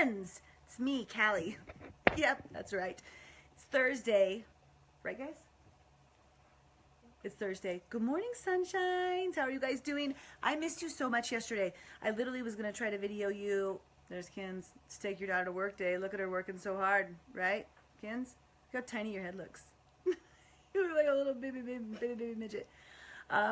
friends. It's me, Callie. Yep, that's right. It's Thursday. Right, guys? It's Thursday. Good morning, sunshines. How are you guys doing? I missed you so much yesterday. I literally was going to try to video you. There's Kins. It's take your daughter to work day. Look at her working so hard, right, Kins? Look how tiny your head looks. You look like a little baby midget.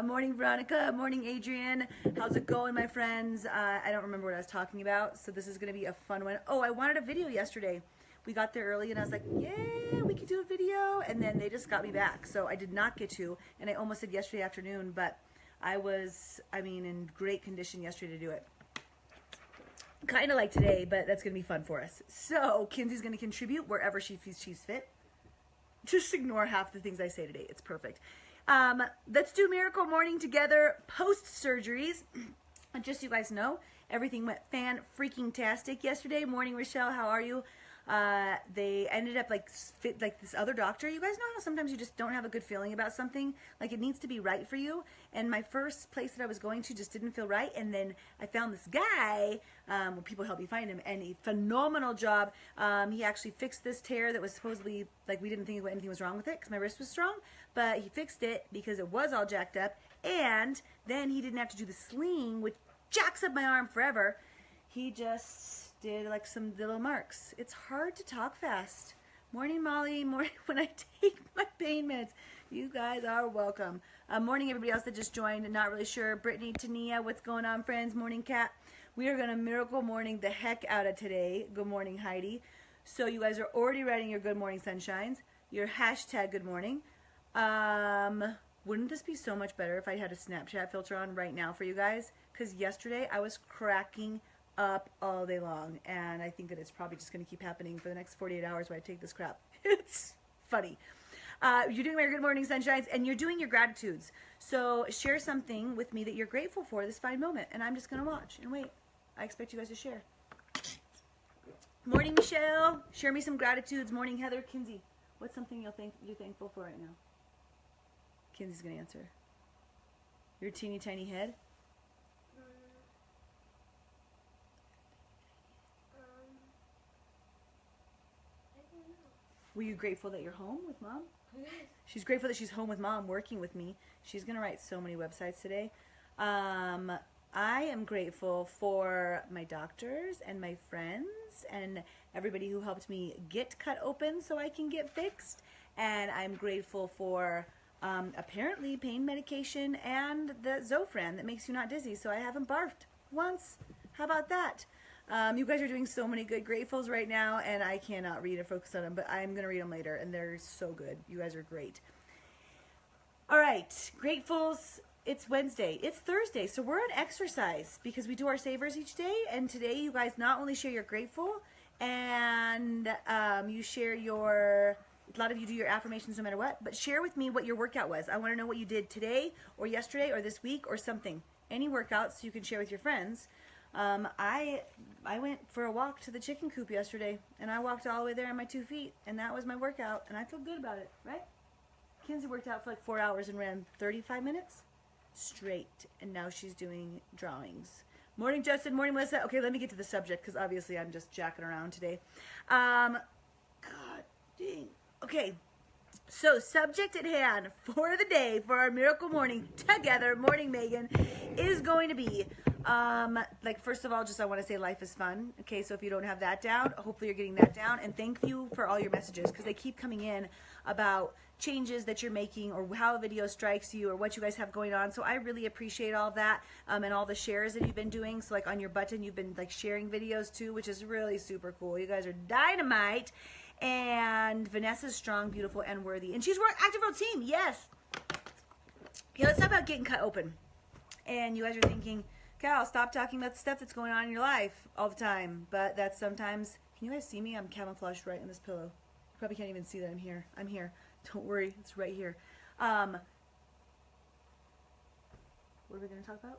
Morning, Veronica. Morning, Adrian. How's it going, my friends? I don't remember what I was talking about, so this is going to be a fun one. Oh, I wanted a video yesterday. We got there early, and I was like, yeah, we could do a video, and then they just got me back, so I did not get to, and I almost did yesterday afternoon, but I was, in great condition yesterday to do it. Kind of like today, but that's going to be fun for us. So, Kinsey's going to contribute wherever she feels she's fit. Just ignore half the things I say today. It's perfect. Let's do Miracle Morning together post-surgeries. Just so you guys know, everything went fan-freaking-tastic yesterday. Morning, Rochelle. How are you? They ended up like this other doctor. You guys know how sometimes you just don't have a good feeling about something, like it needs to be right for you. And my first place that I was going to just didn't feel right, and then I found this guy. Well, people helped me find him, and a phenomenal job. He actually fixed this tear that was supposedly, like, we didn't think anything was wrong with it because my wrist was strong, but he fixed it because it was all jacked up, and then he didn't have to do the sling, which jacks up my arm forever. He just did like some little marks. It's hard to talk fast. Morning, Molly. Morning when I take my pain meds. You guys are welcome. Morning, everybody else that just joined. Not really sure. Brittany, Tania, what's going on, friends? Morning, Kat. We are going to Miracle Morning the heck out of today. Good morning, Heidi. So you guys are already writing your good morning sunshines. Your hashtag good morning. Wouldn't this be so much better if I had a Snapchat filter on right now for you guys? Because yesterday I was cracking up all day long, and I think that it's probably just going to keep happening for the next 48 hours while I take this crap. It's funny. You're doing your good morning sunshines, and you're doing your gratitudes. So share something with me that you're grateful for this fine moment, and I'm just going to watch and wait. I expect you guys to share. Morning, Michelle. Share me some gratitudes. Morning, Heather. Kinsey, what's something you're thankful for right now? Kinsey's going to answer. Your teeny tiny head. Were you grateful that you're home with Mom? Yes. She's grateful that she's home with Mom working with me. She's going to write so many websites today. I am grateful for my doctors and my friends and everybody who helped me get cut open so I can get fixed. And I'm grateful for apparently pain medication and the Zofran that makes you not dizzy, so I haven't barfed once. How about that? You guys are doing so many good gratefuls right now, and I cannot read or focus on them, but I'm going to read them later, and they're so good. You guys are great. All right, gratefuls. It's Wednesday. It's Thursday, so we're on exercise because we do our savers each day, and today you guys not only share your grateful, and you share your, a lot of you do your affirmations no matter what, but share with me what your workout was. I want to know what you did today or yesterday or this week or something. Any workouts you can share with your friends. I went for a walk to the chicken coop yesterday, and I walked all the way there on my 2 feet, and that was my workout, and I feel good about it, right? Kinsey worked out for like 4 hours and ran 35 minutes straight, and now she's doing drawings. Morning, Justin. Morning, Melissa. Okay, let me get to the subject, because obviously I'm just jacking around today. God dang. Okay, so subject at hand for the day, for our Miracle Morning together, Morning Megan, is going to be like, first of all, just I want to say life is fun. Okay, so if you don't have that down, hopefully you're getting that down. And thank you for all your messages, because they keep coming in about changes that you're making or how a video strikes you or what you guys have going on. So I really appreciate all that and all the shares that you've been doing. So like on your button, you've been like sharing videos too, which is really super cool. You guys are dynamite. And Vanessa's strong, beautiful, and worthy. And she's active world team. Yes. Okay, let's talk about getting cut open. And you guys are thinking, Cal, stop talking about the stuff that's going on in your life all the time. But that's sometimes, can you guys see me? I'm camouflaged right in this pillow. You probably can't even see that I'm here. I'm here. Don't worry, it's right here. What are we going to talk about?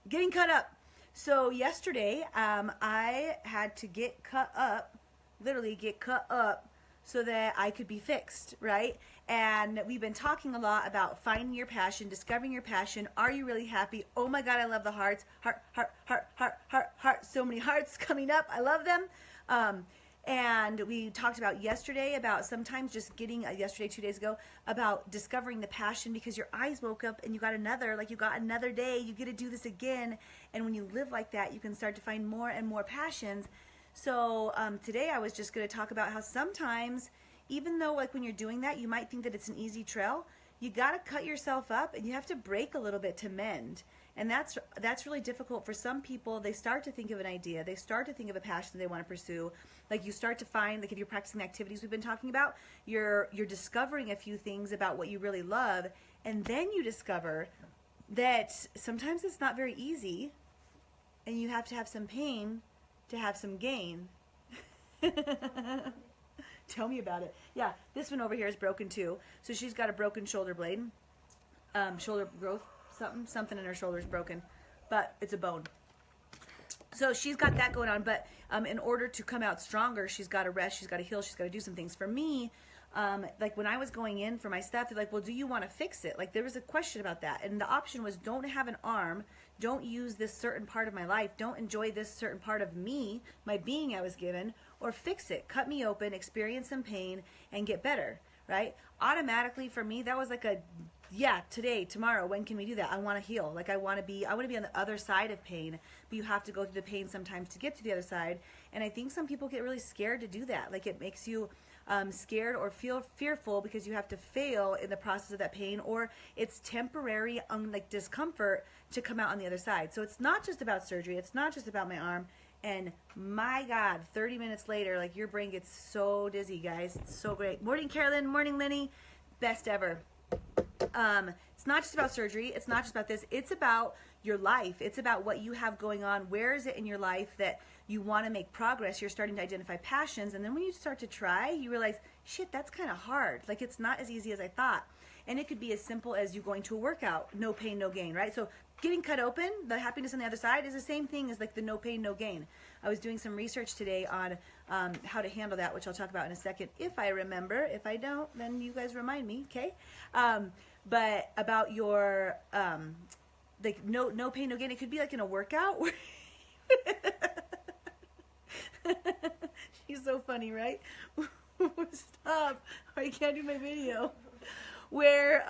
Getting cut up. So yesterday, I had to get cut up, literally get cut up, so that I could be fixed, right? And we've been talking a lot about finding your passion, discovering your passion. Are you really happy? Oh my God, I love the hearts. Heart, heart, heart, heart, heart, heart. So many hearts coming up. I love them. And we talked about yesterday about sometimes just getting, yesterday, 2 days ago, about discovering the passion because your eyes woke up and you got another day, you get to do this again. And when you live like that, you can start to find more and more passions. So today I was just going to talk about how sometimes, even though like when you're doing that, you might think that it's an easy trail, you got to cut yourself up and you have to break a little bit to mend. And that's really difficult for some people. They start to think of an idea. They start to think of a passion that they want to pursue. Like you start to find, like if you're practicing the activities we've been talking about, you're discovering a few things about what you really love. And then you discover that sometimes it's not very easy and you have to have some pain to have some gain. Tell me about it. Yeah, this one over here is broken too. So she's got a broken shoulder blade, shoulder growth. Something in her shoulder is broken, but it's a bone. So she's got that going on, but in order to come out stronger, she's got to rest, she's got to heal, she's got to do some things. For me, like when I was going in for my stuff, they're like, well, do you want to fix it? Like there was a question about that. And the option was don't have an arm, don't use this certain part of my life, don't enjoy this certain part of me, my being I was given, or fix it, cut me open, experience some pain, and get better, right? Automatically for me, that was like a yeah, today, tomorrow, when can we do that? I want to heal. Like I want to be on the other side of pain, but you have to go through the pain sometimes to get to the other side. And I think some people get really scared to do that. Like it makes you scared or feel fearful because you have to fail in the process of that pain, or it's temporary like discomfort to come out on the other side. So it's not just about surgery. It's not just about my arm. And my God, 30 minutes later, like your brain gets so dizzy, guys. It's so great. Morning, Carolyn. Morning, Lenny. Best ever. It's not just about surgery. It's not just about this. It's about your life. It's about what you have going on. Where is it in your life that you want to make progress? You're starting to identify passions. And then when you start to try, you realize, shit, that's kind of hard. Like it's not as easy as I thought. And it could be as simple as you going to a workout. No pain, no gain, right? So getting cut open, the happiness on the other side is the same thing as like the no pain, no gain. I was doing some research today on how to handle that, which I'll talk about in a second if I remember. If I don't, then you guys remind me, okay? But about your like no pain, no gain. It could be like in a workout. She's so funny, right? Stop, or I can't do my video. Where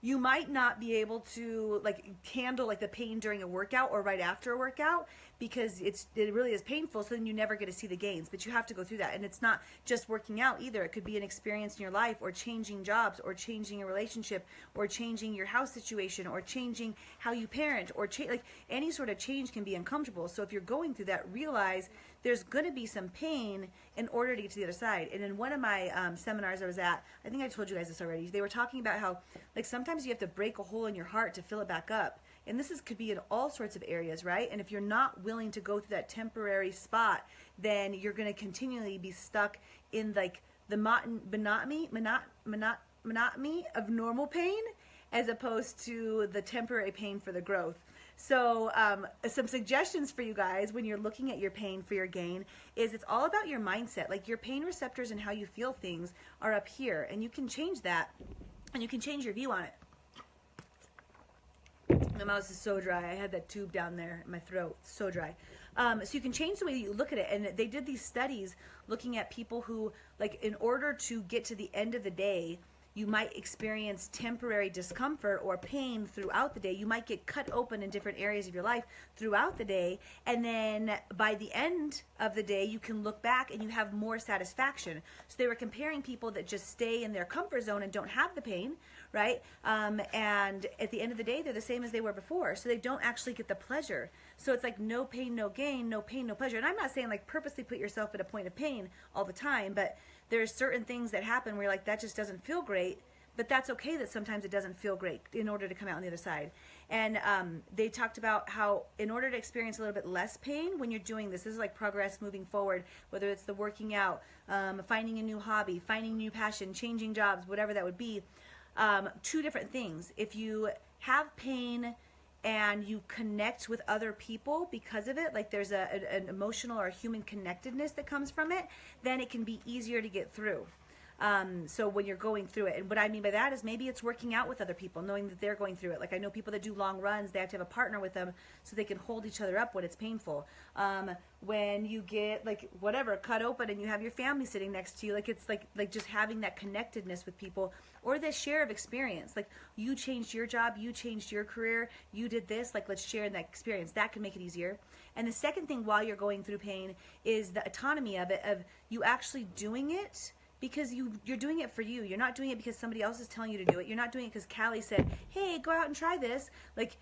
you might not be able to like handle like the pain during a workout or right after a workout because it really is painful, so then you never get to see the gains, but you have to go through that. And it's not just working out either. It could be an experience in your life, or changing jobs, or changing a relationship, or changing your house situation, or changing how you parent, or like any sort of change can be uncomfortable. So if you're going through that, realize there's going to be some pain in order to get to the other side. And in one of my seminars I was at, I think I told you guys this already, they were talking about how like sometimes you have to break a hole in your heart to fill it back up. And this could be in all sorts of areas, right? And if you're not willing to go through that temporary spot, then you're going to continually be stuck in like the monotony of normal pain as opposed to the temporary pain for the growth. So some suggestions for you guys when you're looking at your pain for your gain is it's all about your mindset. Like your pain receptors and how you feel things are up here, and you can change that, and you can change your view on it. My mouth is so dry. I had that tube down there in my throat. So dry. So you can change the way that you look at it. And they did these studies looking at people who, like, in order to get to the end of the day, you might experience temporary discomfort or pain throughout the day. You might get cut open in different areas of your life throughout the day. And then by the end of the day, you can look back and you have more satisfaction. So they were comparing people that just stay in their comfort zone and don't have the pain, right? And at the end of the day, they're the same as they were before. So they don't actually get the pleasure. So it's like no pain, no gain, no pain, no pleasure. And I'm not saying like purposely put yourself at a point of pain all the time, but there's certain things that happen where you're like, that just doesn't feel great, but that's okay that sometimes it doesn't feel great in order to come out on the other side. And they talked about how in order to experience a little bit less pain when you're doing this is like progress moving forward, whether it's the working out, finding a new hobby, finding a new passion, changing jobs, whatever that would be. Two different things. If you have pain and you connect with other people because of it, like there's an emotional or human connectedness that comes from it, then it can be easier to get through. So when you're going through it, and what I mean by that is maybe it's working out with other people, knowing that they're going through it. Like I know people that do long runs, they have to have a partner with them so they can hold each other up when it's painful. When you get like whatever cut open and you have your family sitting next to you, like it's like just having that connectedness with people, or this share of experience. Like you changed your job, you changed your career, you did this, like let's share in that experience. That can make it easier. And the second thing while you're going through pain is the autonomy of it, of you actually doing it because you're doing it for you. You're not doing it because somebody else is telling you to do it. You're not doing it because Callie said, hey, go out and try this. Like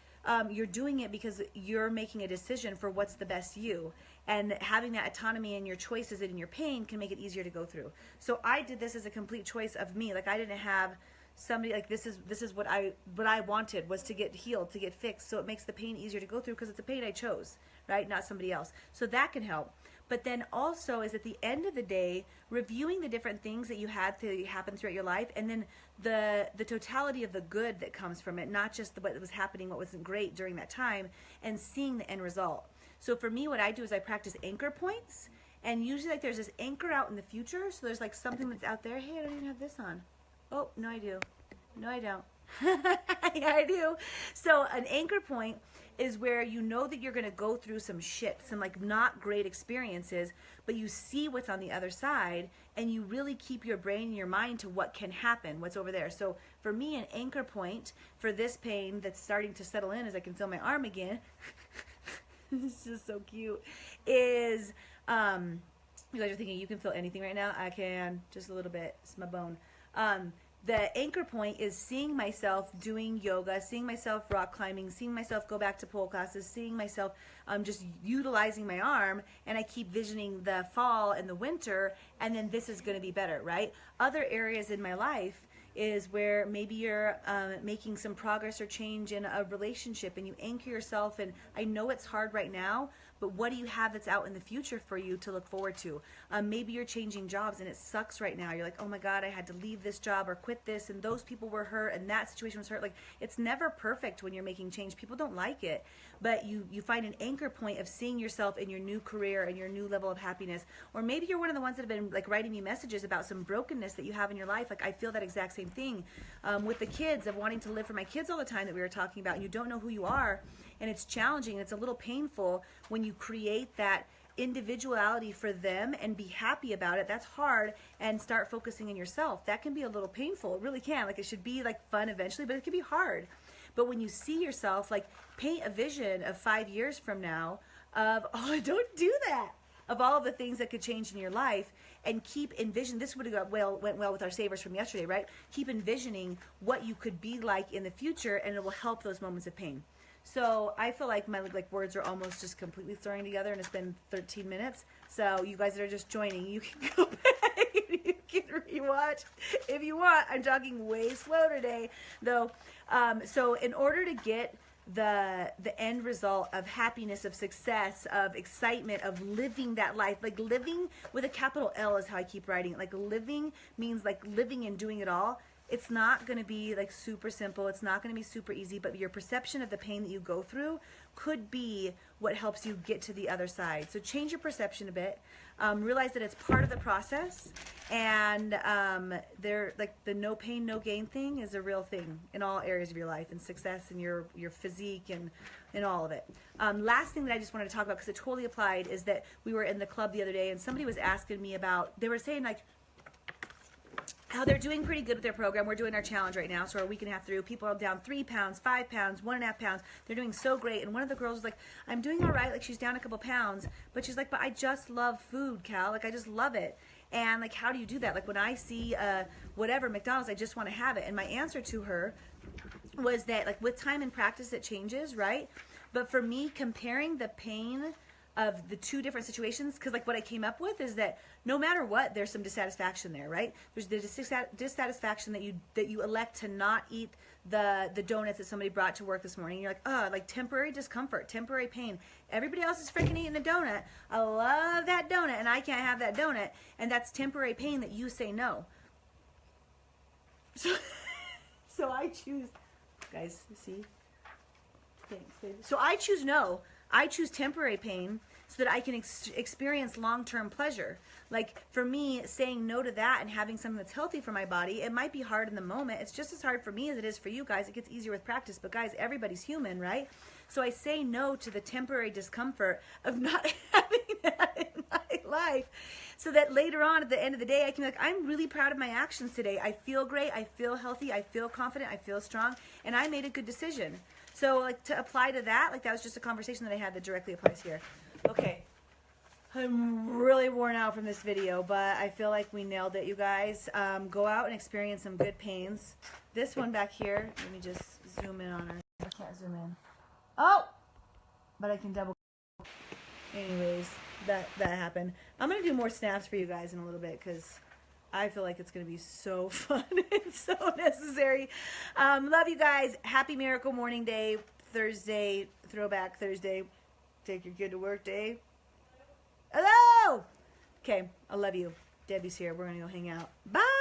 you're doing it because you're making a decision for what's the best you. And having that autonomy in your choices and in your pain can make it easier to go through. So I did this as a complete choice of me. Like I didn't have somebody like this is what I wanted, was to get healed, to get fixed. So it makes the pain easier to go through because it's a pain I chose, right? Not somebody else. So that can help. But then also is at the end of the day, reviewing the different things that you had to happen throughout your life, and then the totality of the good that comes from it, not just what was happening, what wasn't great during that time, and seeing the end result. So for me, what I do is I practice anchor points, and usually like there's this anchor out in the future. So there's like something that's out there. Hey, I don't even have this on. Oh, no, I do. No, I don't. Yeah, I do. So an anchor point is where you know that you're going to go through some shit, some like not great experiences, but you see what's on the other side, and you really keep your brain and your mind to what can happen, what's over there. So for me, an anchor point for this pain that's starting to settle in as I can feel my arm again, this is so cute, is, you guys are thinking you can feel anything right now? I can, just a little bit, it's my bone. The anchor point is seeing myself doing yoga, seeing myself rock climbing, seeing myself go back to pole classes, seeing myself just utilizing my arm, and I keep visioning the fall and the winter, and then this is going to be better, right? Other areas in my life is where maybe you're making some progress or change in a relationship, and you anchor yourself, and I know it's hard right now, but what do you have that's out in the future for you to look forward to? Maybe you're changing jobs and it sucks right now. You're like, oh my God, I had to leave this job or quit this, and those people were hurt and that situation was hurt. Like, it's never perfect when you're making change. People don't like it, but you find an anchor point of seeing yourself in your new career and your new level of happiness. Or maybe you're one of the ones that have been like writing me messages about some brokenness that you have in your life. Like, I feel that exact same thing with the kids, of wanting to live for my kids all the time that we were talking about, and you don't know who you are, and it's challenging, and it's a little painful when you create that individuality for them and be happy about it. That's hard. And start focusing on yourself. That can be a little painful. It really can. Like, it should be like fun eventually, but it can be hard. But when you see yourself, like, paint a vision of 5 years from now of, oh, don't do that, of all of the things that could change in your life, and keep envisioning. This would have went well with our savers from yesterday, right? Keep envisioning what you could be like in the future, and it will help those moments of pain. So I feel like my words are almost just completely throwing together, and it's been 13 minutes. So you guys that are just joining, you can go back and you can rewatch if you want. I'm talking way slow today, though. So in order to get the end result of happiness, of success, of excitement, of living that life, like living with a capital L is how I keep writing. Like, living means like living and doing it all. It's not going to be like super simple. It's not going to be super easy, but your perception of the pain that you go through could be what helps you get to the other side. So change your perception a bit. Realize that it's part of the process, and like the no pain, no gain thing is a real thing in all areas of your life, and success, and your physique, and all of it. Last thing that I just wanted to talk about, because it totally applied, is that we were in the club the other day, and somebody was asking me about, they were saying like, how they're doing pretty good with their program. We're doing our challenge right now, so we're a week and a half through. People are down 3 pounds, 5 pounds, 1.5 pounds. They're doing so great. And one of the girls was like, I'm doing all right. Like, she's down a couple pounds, but she's like, but I just love food, Cal. Like, I just love it. And like, how do you do that? Like, when I see whatever McDonald's, I just want to have it. And my answer to her was that, like, with time and practice, it changes, right? But for me, comparing the pain of the two different situations, because like what I came up with is that no matter what, there's some dissatisfaction there, right? There's the dissatisfaction that you elect to not eat the donuts that somebody brought to work this morning. You're like, oh, like temporary discomfort, temporary pain. Everybody else is freaking eating a donut. I love that donut, and I can't have that donut, and that's temporary pain that you say no. So I choose, guys, see? Thanks, baby. So I choose no. I choose temporary pain so that I can experience long-term pleasure. Like for me, saying no to that and having something that's healthy for my body, it might be hard in the moment. It's just as hard for me as it is for you guys. It gets easier with practice, but guys, everybody's human, right? So I say no to the temporary discomfort of not having that in my life so that later on at the end of the day, I can be like, I'm really proud of my actions today. I feel great. I feel healthy. I feel confident. I feel strong. And I made a good decision. So like to apply to that, like that was just a conversation that I had that directly applies here. Okay. I'm really worn out from this video, but I feel like we nailed it, you guys. Go out and experience some good pains. This one back here, let me just zoom in on her. I can't zoom in. Oh! But I can double. Anyways, that happened. I'm going to do more snaps for you guys in a little bit because I feel like it's going to be so fun and so necessary. Love you guys. Happy Miracle Morning Day, Thursday, Throwback Thursday. Take your kid to work day. Hello! Okay, I love you. Debbie's here. We're going to go hang out. Bye!